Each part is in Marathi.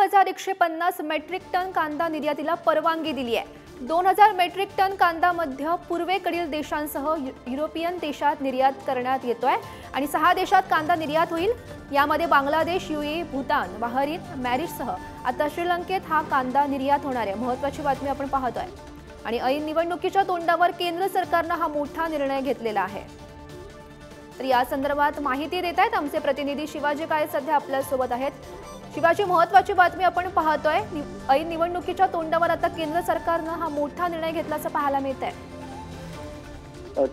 99,150 मेट्रिक टन कांदा निर्यातीला परवानगी दिली आहे। 2000 मेट्रिक टन कांदा मध्य पूर्वेकडील देशांसह युरोपियन देशात निर्यात करण्यात येतोय आणि 6 देशात कांदा निर्यात होईल। यामध्ये बांगलादेश, यूएई, भूतान, बहरीन, मॉरिशससह आता श्रीलंकेत हा कांदा निर्यात होणार आहे। महत्त्वाची बातमी आपण पाहतोय आणि ऐन निवडणुकीच्या तोंडावर केंद्र सरकारने हा मोठा निर्णय घेतलेला आहे। तर या संदर्भात माहिती देत आहेत आमचे प्रतिनिधी शिवाजी काळे सध्या आपल्या सोबत आहेत। शिवाजी, महत्त्वाची बातमी आपण पाहतोय, ऐन निवडणुकीच्या तोंडावर आता केंद्र सरकारने हा मोठा निर्णय घेतल्याचं पाहायला मिळतंय।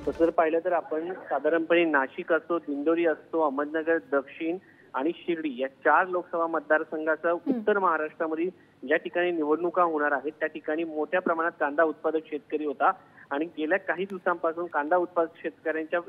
तसं पाहिलं तर आपण साधारणपणे नाशिक असो, दिंडोरी असो, अहमदनगर दक्षिण आणि शिर्डी या 4 लोकसभा मतदारसंघाचा उत्तर महाराष्ट्रामध्ये ज्या ठिकाणी निवडणुका होणार आहेत त्या ठिकाणी मोठ्या प्रमाणात कांदा उत्पादक शेतकरी होता आणि गेल्या काही दिवसांपासून कांदा उत्पादक शेतकऱ्यांच्या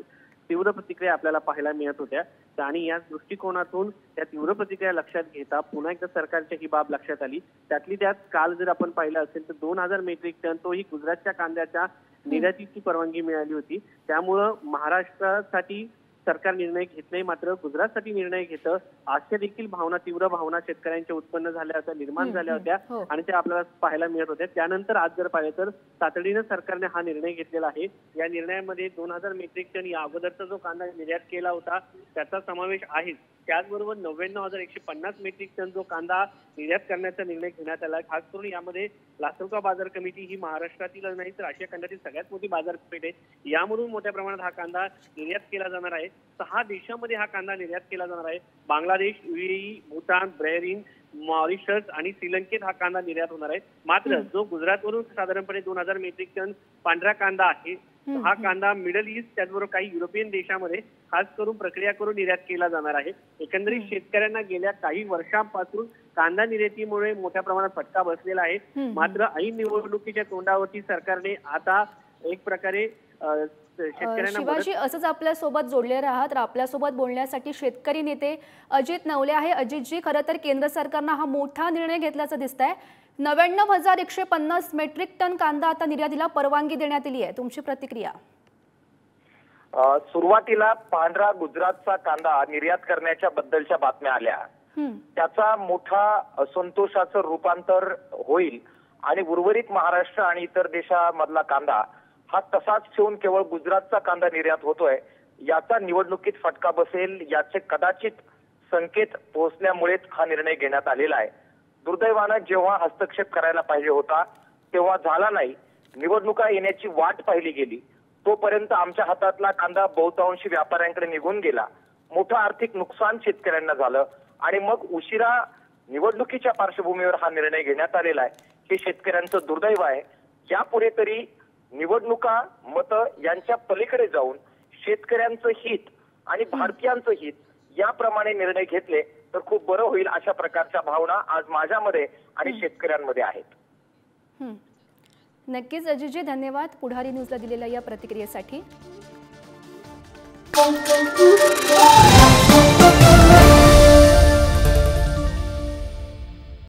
तीव्र प्रतिक्रिया आपल्याला पाहायला मिळत होत्या आणि या दृष्टिकोनातून त्या तीव्र प्रतिक्रिया लक्षात घेता पुन्हा एकदा सरकारची ही बाब लक्षात आली। त्यातली त्यात काल जर आपण पाहिलं असेल तर 2000 मेट्रिक टन तोही गुजरातच्या कांद्याच्या निर्यातीची परवानगी मिळाली होती। त्यामुळे महाराष्ट्रासाठी सरकार निर्णय घेत नाही, मात्र गुजरातसाठी निर्णय घेतं अशा देखील तीव्र भावना शेतकऱ्यांच्या उत्पन्न झाल्या होत्या, निर्माण झाल्या होत्या आणि त्या आपल्याला पाहायला मिळत होत्या। त्यानंतर आज जर पाहिलं तर तातडीने सरकारने हा निर्णय घेतलेला आहे। या निर्णयामध्ये 2000 मेट्रिक टन या अगोदरचा जो कांदा निर्यात केला होता त्याचा समावेश आहे। त्याचबरोबर 99,150 मेट्रिक टन जो कांदा निर्यात करण्याचा निर्णय घेण्यात आला। खास करून यामध्ये लासलगाव बाजार कमिटी ही महाराष्ट्रातील नाही तर आशिया खंडातील सगळ्यात मोठी बाजारपेठ आहे। यामधून मोठ्या प्रमाणात हा कांदा निर्यात केला जाणार आहे। 6 देशांमध्ये हा कांदा निर्यात केला जाणार आहे। Bangladesh, UAE, Bhutan, Bahrain, Mauritius आणि श्रीलंकेत हा कांदा निर्यात होणार आहे। मात्र जो गुजरातवरून साधारणपणे 2000 मेट्रिक टन पांढरा कांदा आहे हा कांदा मिडल ईस्ट त्याचबरोबर काही युरोपियन देशांमध्ये खास करून प्रक्रिया करून निर्यात केला जाणार आहे। एकंदरीत शेतकऱ्यांना गेल्या काही वर्षांपासून कांदा निर्यातीमुळे मोठ्या प्रमाणात फटका बसलेला आहे। मात्र ऐन निवडणुकीच्या तोंडावरती सरकारने आता एक प्रकारे शिवाजी असंच आपल्या सोबत जोडले राहा। तर आपल्या सोबत बोलण्यासाठी शेतकरी नेते अजित नवले आहे। अजितजी, खरं तर केंद्र सरकारने हा मोठा निर्णय घेतल्याचं दिसतंय। 99,150 मेट्रिक टन कांदा आता निर्यातीला परवानगी देण्यात आली आहे, तुमची प्रतिक्रिया? सुरुवातीला पांढरा गुजरातचा कांदा निर्यात करण्याच्या बद्दलच्या बातम्या आल्या, त्याचा मोठा असंतोषाचं रूपांतर होईल आणि उर्वरित महाराष्ट्र आणि इतर देशांमधला कांदा हा तसाच ठेवून केवळ गुजरातचा कांदा निर्यात होतोय याचा निवडणुकीत फटका बसेल याचे कदाचित संकेत पोहोचल्यामुळेच हा निर्णय घेण्यात आलेला आहे। दुर्दैवानं जेव्हा हस्तक्षेप करायला पाहिजे होता तेव्हा झाला नाही, निवडणुका येण्याची वाट पाहिली गेली, तोपर्यंत आमच्या हातातला कांदा बहुतांशी व्यापाऱ्यांकडे निघून गेला, मोठं आर्थिक नुकसान शेतकऱ्यांना झालं आणि मग उशिरा निवडणुकीच्या पार्श्वभूमीवर हा निर्णय घेण्यात आलेला आहे। हे शेतकऱ्यांचं दुर्दैव आहे। यापुढे तरी निवडणुका मतं यांच्या पलीकडे जाऊन शेतकऱ्यांचं हित आणि भारतीयांचं हित याप्रमाणे निर्णय घेतले तर खूप बरं होईल, अशा प्रकारच्या भावना आज माझ्यामध्ये आणि शेतकऱ्यांमध्ये आहेत। नक्कीच अजितजी, धन्यवाद पुढारी न्यूजला दिलेल्या या प्रतिक्रियेसाठी।